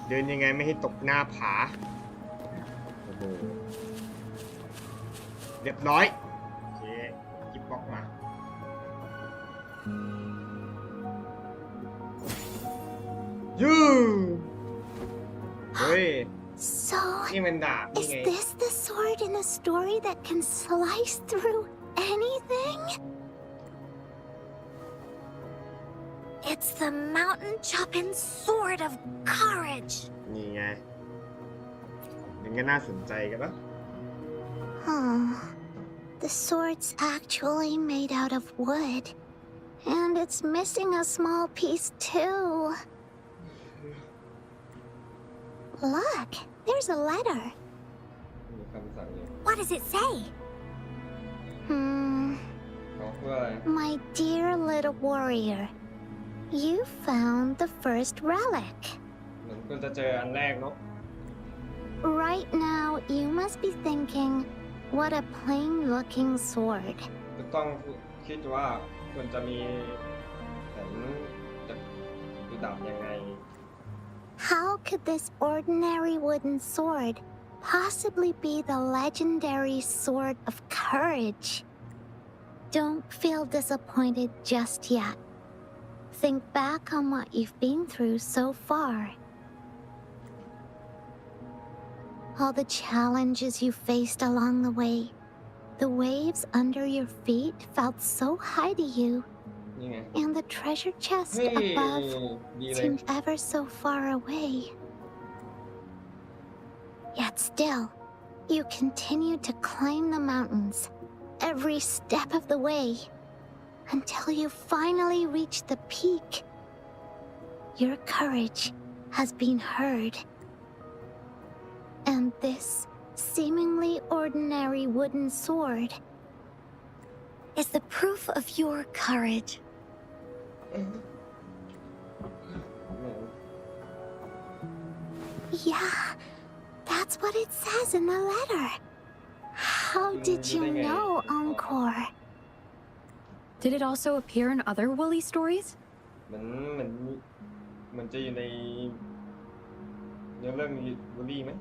เดินยังไงไม่ให้ตกหน้าผาโอ้โหเรียบร้อยโอเคกิบบล็อกมายูเฮ้ย So, นี่มันดาบนี่ is ไง this the sword in a story that can slice through anything? It's the mountain chopping sword of courage. นี่ไงมันก็น่าสนใจกันปะ Huh. The sword's actually made out of wood. And it's missing a small piece too. Look, there's a letter. มีคำสั่งอยู่ What does it say? เขาเพื่ออะไร My dear little warrior, you found the first relic. เหมือนคุณจะเจออันแรกเนาะ Right now, you must be thinking, what a plain-looking sword. จะต้องคิดว่าควรจะมีแผนจะดูดาบยังไง How could this ordinary wooden sword possibly be the legendary sword of courage? Don't feel disappointed just yet. Think back on what you've been through so far. All the challenges you faced along the way. The waves under your feet felt so high to you, นี่ไง and the treasure chest เฮ้ย above ดีเลย seemed ever so far away. Yet still, you continued to climb the mountains, every step of the way, until you finally reached the peak. Your courage has been heard. And this seemingly ordinary wooden sword is the proof of your courage. Yeah, that's what it says in the letter. How did you know, Encore? Did it also appear in other Woolly stories? มันจะอยู่ในเนื้อเรื่องบูลลี่ไหม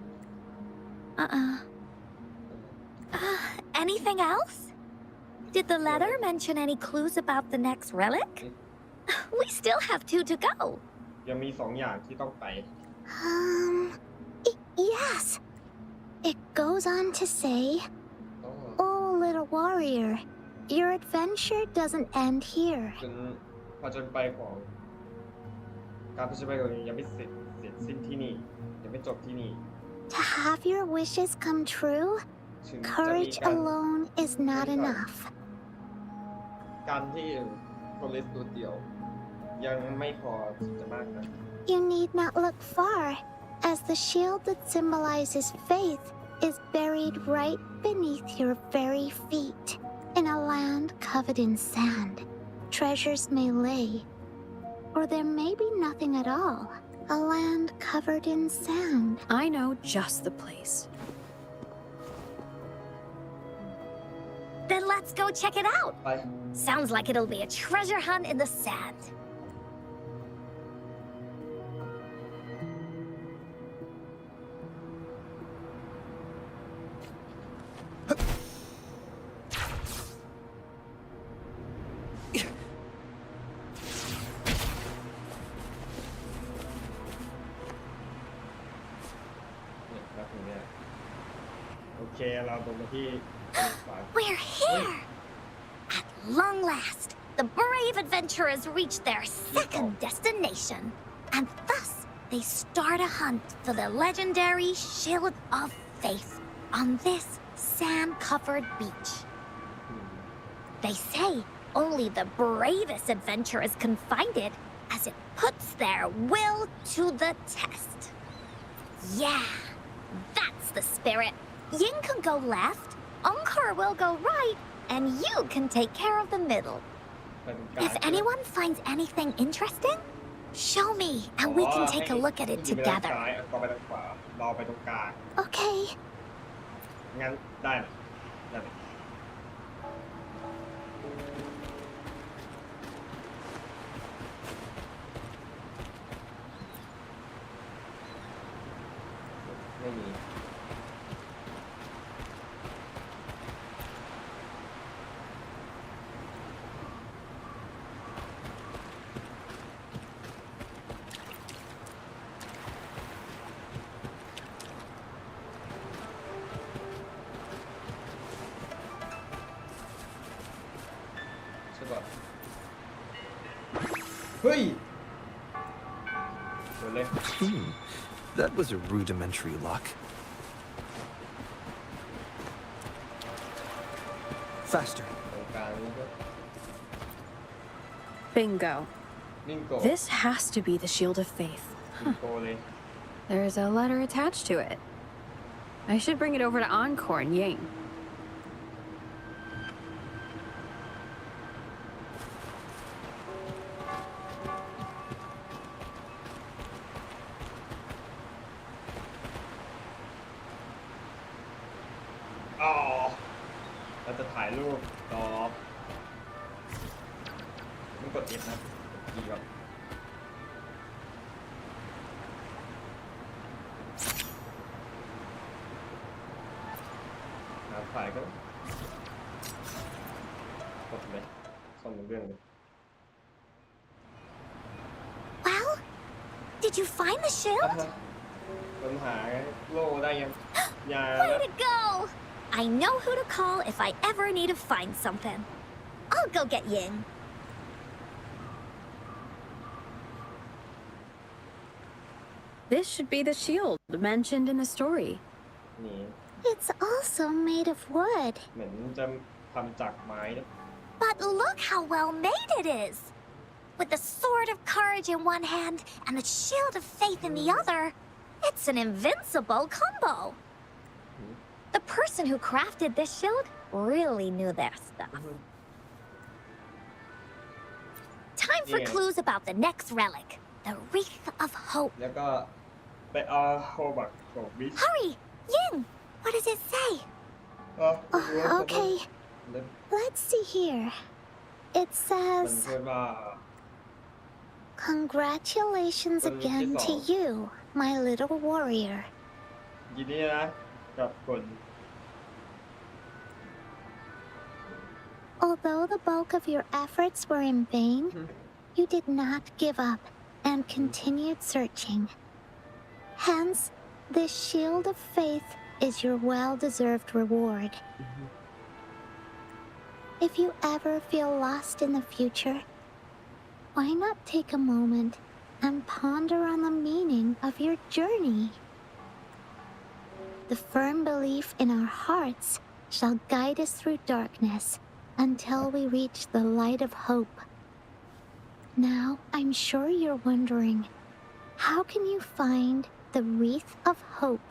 Anything else? Did the letter mention any clues about the next relic? We still have 2 to go. ยังมี2 อย่างที่ต้องไป Yes. It goes on to say, Oh, little warrior, your adventure doesn't end here. จนผจญไปของการผจญไปของยังไม่เสร็จสิ้นที่นี่ยังไม่จบที่นี่ To have your wishes come true, ถึงจะมี courage การ alone is not enough. การที่คนเล็กตัวเดียวยังไม่พอที่จะมากนะ You need not look far, as the shield that symbolizes faith is buried right beneath your very feet, in a land covered in sand. Treasures may lay, or there may be nothing at all. A land covered in sand. I know just the place. Then let's go check it out. ไป Sounds like it'll be a treasure hunt in the sand. We're here! At long last, the brave adventurers reach their second destination. And thus, they start a hunt for the legendary Shield of Faith on this sand-covered beach. They say only the bravest adventurers can find it, as it puts their will to the test. Yeah, that's the spirit. Ying can go left, Encore will go right, and you can take care of the middle. If anyone finds anything interesting, show me, and we can take a look at it together. Okay. งั้นได้ไหมได้ไหมไม่มี ใช่ป่ะเฮ้ยเดี๋ยวเลย That was a rudimentary lock. Faster. ตรงกลางนี่ก็ Bingo. นิ่งโก This has to be the Shield of Faith. นิ่งโกเลย There's a letter attached to it. I should bring it over to Encore and Ying.อ๋อเราจะถ่ายรูปต่อมันกด F นะกด E ก่อนหาถ่ายก็กดเลยซ่อมเรื่องเลย Well, did you find the shield? ปัญหาโล่ได้ยังยา Way to go! I know who to call if I ever need to find something. I'll go get Ying. This should be the shield mentioned in the story. นี่ It's also made of wood. เหมือนจะทำจากไม้นะ But look how well made it is! With the sword of courage in one hand and the shield of faith in the other, it's an invincible combo. The person who crafted this shield really knew their stuff. Time for Yeah. clues about the next relic, the Wreath of Hope. แล้วก็ไปเอาโฮบักของวิช Hurry! Ying! What does it say? Oh, okay, let's see here. It มัน says, พูดว่า Congratulations again to you, my little warrior. ยินดีนะกับคน Although the bulk of your efforts were in vain, you did not give up and continued searching. Hence, this shield of faith is your well-deserved reward. If you ever feel lost in the future, why not take a moment and ponder on the meaning of your journey? The firm belief in our hearts shall guide us through darkness until we reach the light of hope. Now, I'm sure you're wondering, how can you find the wreath of hope?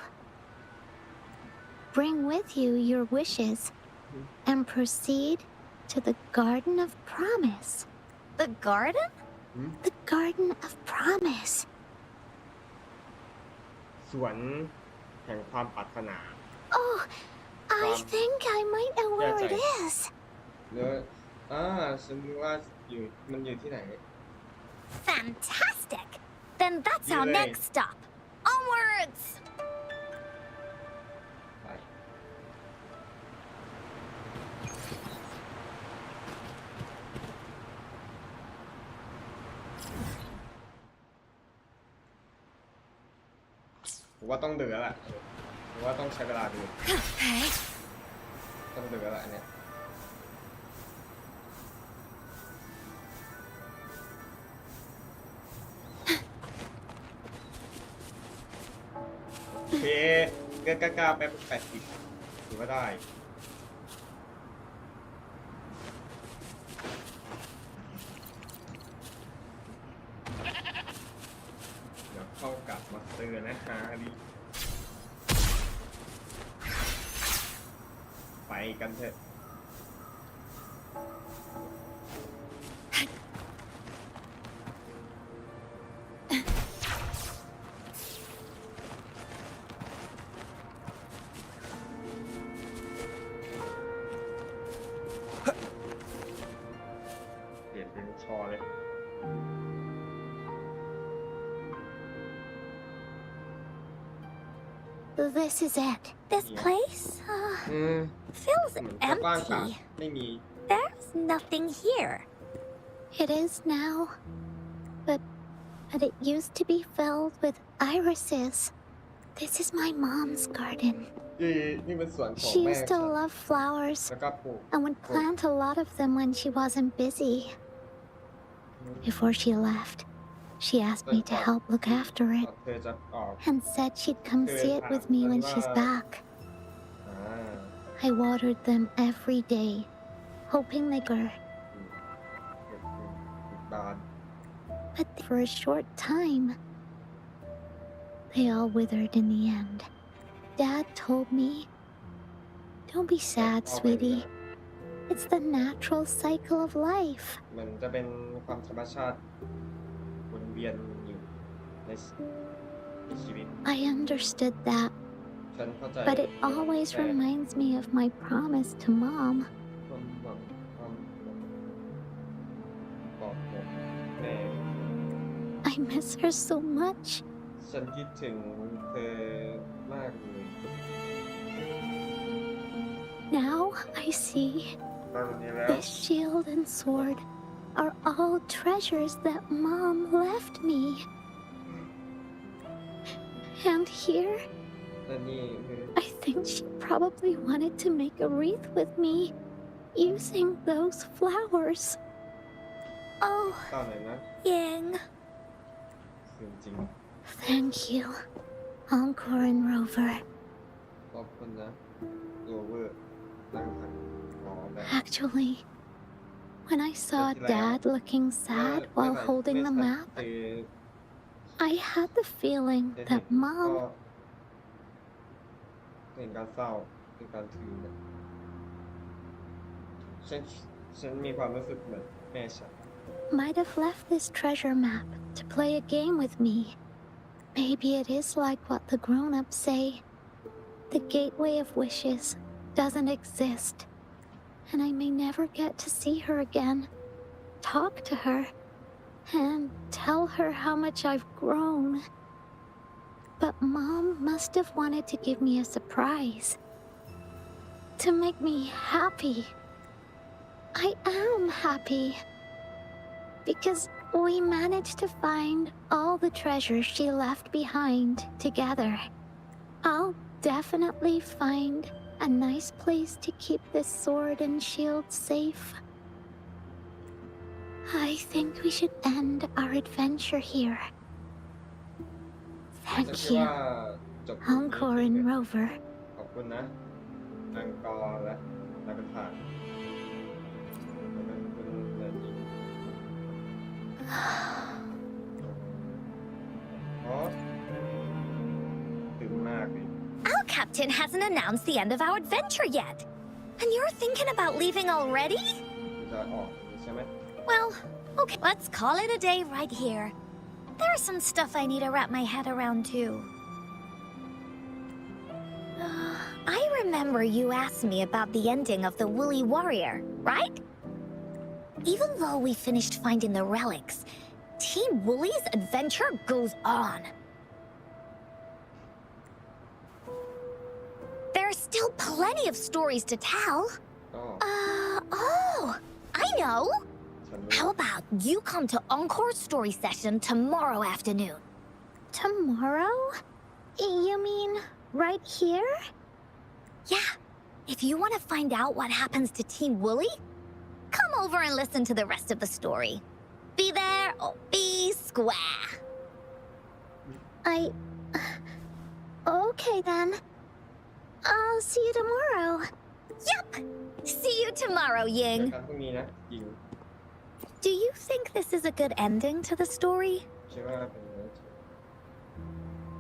Bring with you your wishes and proceed to the Garden of Promise. The garden? The Garden of Promise. สวนแห่งความปรารถนา Oh, I think I might know where it is. เนื้อฉันรู้ว่ามันอยู่ที่ไหน Fantastic! Then that's our Yay. next stop. Onwards! ไป ผมว่าต้องเดือดแหละผมว่าต้องใช้เวลาดู Okay. ต้องเดือดแหละอันเนี้ยโอเคเกินกล้าๆไป80ถือว่าได้ เดี๋ยวเข้ากลับมาเตือนนะฮะดิไปกันเถอะ เปลี่ยนเป็นชอเลย This is it. This Yeah. place feels เหมือนกับบ้านเปล่า empty. ไม่มี There's nothing here. It is now. But it used to be filled with irises. This is my mom's garden. นี่เป็นสวนของ She แม่ used ฉั to น love flowers แล้วก็ปลูก and would plant a lot of them when she wasn't busy. Before she left, she asked me to help look after it เธอจะออก and said she'd come see it with me when she's back. อ่า I watered them every day, hoping they were. บาน But for a short time, they all withered in the end. Dad told me, "Don't be sad, sweetie. It's the natural cycle of life." มันจะเป็นความธรรมชาติวนเวียนอยู่ในชีวิต I understood that, ฉันเข้าใจ but it always reminds me of my promise to Mom. ความหวังความบอกผมแม่ I miss her so much. ฉันคิดถึงเธอมากเลย Now I see ตอนนี้แล้ว this shield and sword are all treasures that Mom left me. And here, และนี่คือ I think she probably wanted to make a wreath with me using those flowers. Oh, ตอนไหนนะ Ying. จริง Thank you, Encore and Rover. ๆโอ ขอบคุณนะโรเวอร์นั่งทันอ๋อแบบ Actually, when I saw Dad looking sad while holding the map, คือ I had the feeling เห็น that ก็ Mom เห็นการเศร้าเห็นการถือเนี่ยฉันมีความรู้สึกเหมือนแม่ฉัน might have left this treasure map to play a game with me. Maybe it is like what the grown-ups say. The gateway of wishes doesn't exist, and I may never get to see her again, talk to her, and tell her how much I've grown. But Mom must have wanted to give me a surprise, to make me happy. I am happy, because we managed to find all the treasures she left behind together. I'll definitely find a nice place to keep this sword and shield safe. I think we should end our adventure here. ฉัน Thank คิด you, ว่าจบ Encore and Rover. ขอบคุณนะอังกอร์และนักประทานขอบคุณเลยจริงอ๋อถึงมากเลย Our captain hasn't announced the end of our adventure yet. And you're thinking about leaving already? จะออกใช่ไหม Well, okay, let's call it a day right here. There's some stuff I need to wrap my head around too. I remember you asked me about the ending of the Woolly Warrior, right? Even though we finished finding the relics, Team Woolly's adventure goes on. There are still plenty of stories to tell. อ๋อ I know. ฉันรู้ How about you come to Encore story session tomorrow afternoon? Tomorrow? You mean right here? Yeah. If you want to find out what happens to Team Woolly, come over and listen to the rest of the story. Be there or be square. Okay then. I'll see you tomorrow. Yup. See you tomorrow, เจอ Ying. กันพรุ่งนี้นะยิง Do you think this is a good ending to the story? คิดว่าเป็นเรื่อง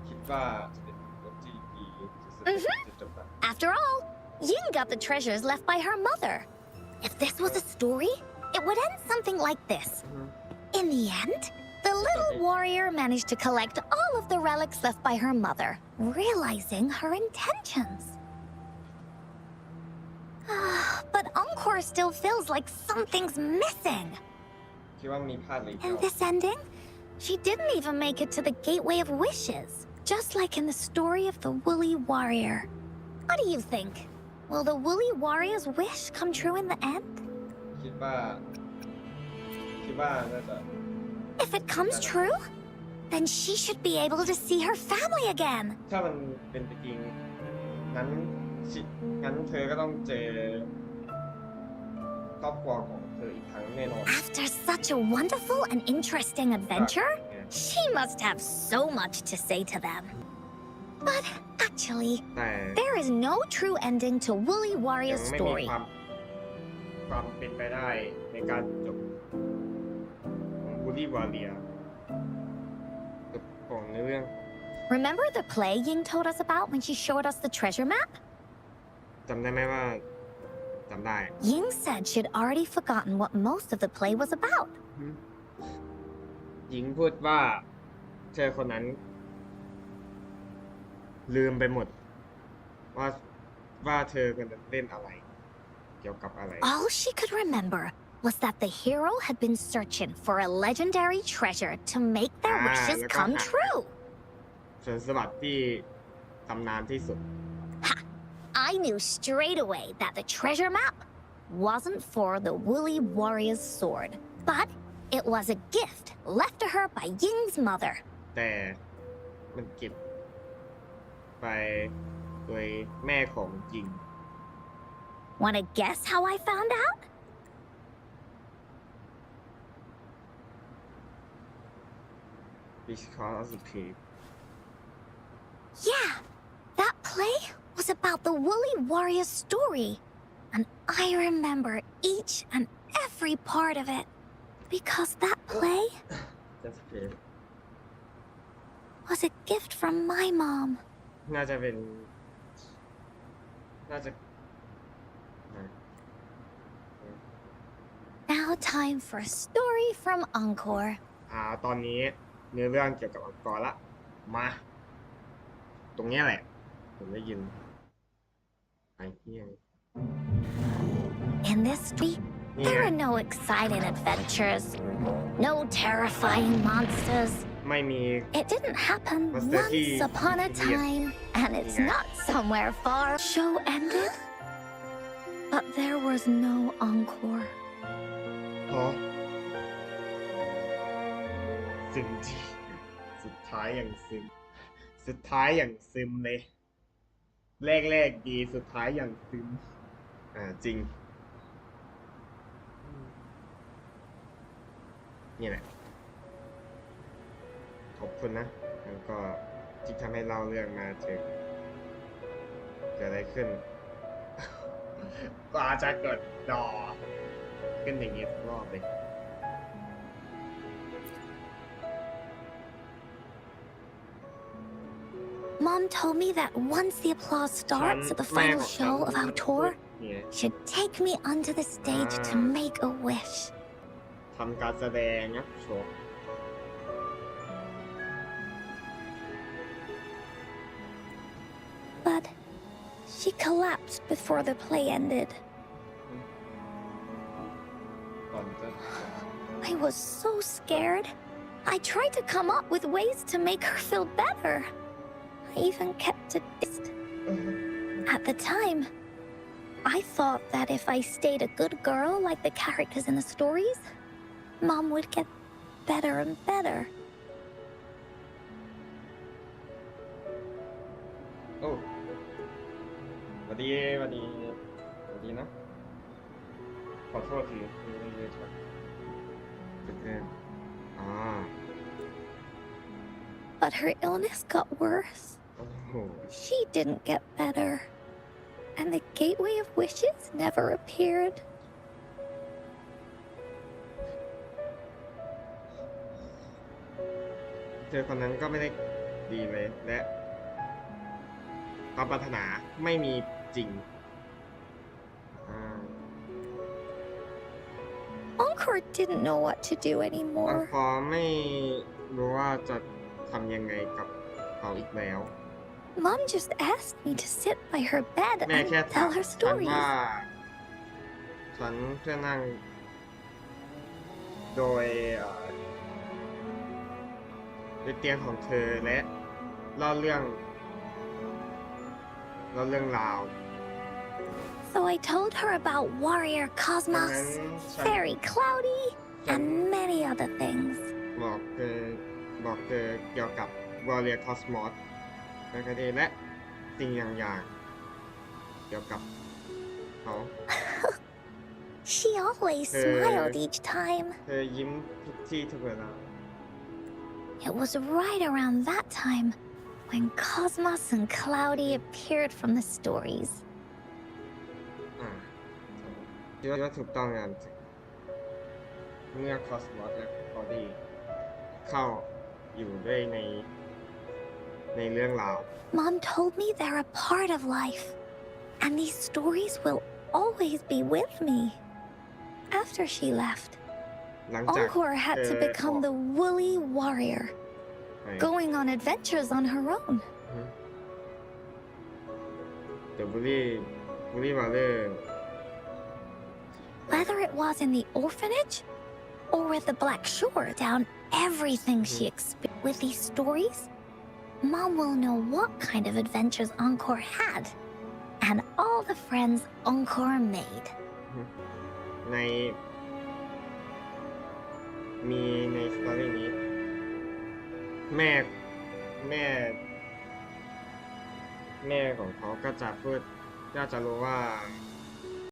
คิดว่าจะเป็นเรื่องที่ดีที่สุดจะจบแบบ After all, Ying got the treasures left by her mother. If this was a story, it would end something like this. In the end, the little warrior managed to collect all of the relics left by her mother, realizing her intentions. But Encore still feels like something's missing. คิดว่ามีพลาดเลย In this ending, she didn't even make it to the Gateway of Wishes, just like in the story of the Woolly Warrior. What do you think? Will the Woolly Warrior's wish come true in the end? คิดว่าน่าจะ If it comes true, then she should be able to see her family again. ถ้ามันเป็นไปจริงงั้นเธอก็ต้องเจอครอบครัวของเธออีกครั้งแน่นอน After such a wonderful and interesting adventure, she must have so much to say to them. But actually, แต่ there is no true ending to Woolly ยัง Warrior's ไม่มี story. ความเป็นไปได้ในการจบของบูลลี่วาเลียจบของเรื่อง Remember the play Ying told us about when she showed us the treasure map? จำได้ไหมว่าจำได้ Ying said she'd already forgotten what most of the play was about. หญิงพูดว่าเธอคนนั้น ลืมไปหมด ว่าเธอกำลังเล่นอะไร เกี่ยวกับอะไร All she could remember was that the hero had been searching for a legendary treasure to make their wishes come true. ส่วนสมบัติที่ตำนานที่สุด I knew straight away that the treasure map wasn't for the Woolly Warrior's sword, but it was a gift left to her by Ying's mother. แต่มันเก็บไปโดยแม่ของหญิง Wanna guess how I found out? because of the pig Yeah, that play was was about the Woolly Warrior story, and I remember each and every part of it because that play That's okay. was a gift from my mom. น่าจะเป็นน่าจะ Now time for a story from Encore. ตอนนี้เนื้อเรื่องเกี่ยวกับอังกอร์ละมา ตรงเนี้ยแหละผมได้ยินไอ้เหี้ย In this street, there are no exciting adventures, no terrifying monsters. ไม่มี It didn't happen Monster once Key. upon a time, and it's Yeah. not somewhere far. Show ended, but there was no encore. เพราะซึมจริงสุดท้ายอย่างซึมสุดท้ายอย่างซึมเลยแรกๆดีสุดท้ายอย่างซึมจริงนี่แหละขอบคุณนะแล้วก็ที่ทำให้เล่าเรื่องมาถึงเกิดอะไรขึ้น กว่าจะเกิดดอขึ้นอย่างนี้ทุกรอบเลย Mom told me that once the applause starts at the final show of our tour, เนี่ย she'd take me onto the stage to make a wish. ทำการแสดงนะโชว์ But she collapsed before the play ended. ก่อนจะ I was so scared. I tried to come up with ways to make her feel better. I even kept a distance. At the time, I thought that if I stayed a good girl like the characters in the stories, Mom would get better and better. โอ้สวัสดีสวัสดีสวัสดีนะขอโทษทีไม่ได้ชอบเกินBut her illness got worse. โอ้โห She didn't get better. And the Gateway of Wishes never appeared. เธอคนนั้นก็ไม่ได้ดีเลยและความปรารถนาไม่มีจริงEncore didn't know what to do อัง anymore. คอร์ไม่รู้ว่าจะทำยังไงกับเขาอีกแล้ว Mom just asked me to sit by her bed แม่ and แค่ถาม tell her ฉัน stories. ว่าฉันเพื่อนั่งโดยเตียงของเธอและเล่าเรื่องราว So I told her about Warrior ดังนั้น Cosmos, ฉัน Fairy Cloudy, and many other things. บอกเธอเกี่ยวกับ Warrior Cosmos และคดีและสิ่งอย่างเกี่ยวกับเขา She always smiled each time. เธอยิ้มทุกที่ทุกเวลา It was right around that time when Cosmos and Cloudy appeared from the stories. คิดว่าถูกต้องงานเมื่อ Cosmos และ Cloudy เข้าอยู่ด้วยในเรื่องราว Mom told me they're a part of life, and these stories will always be with me. After she left, หลังจาก Encore had to become the Woolly Warrior, going on adventures on her own. The Woolly Warrior Whether it was in the orphanage or at the Black Shore, down everything she experienced with these stories, Mom will know what kind of adventures Encore had and all the friends Encore made. มีในสตอรี่นี้แม่ของเขาก็จะรู้ว่า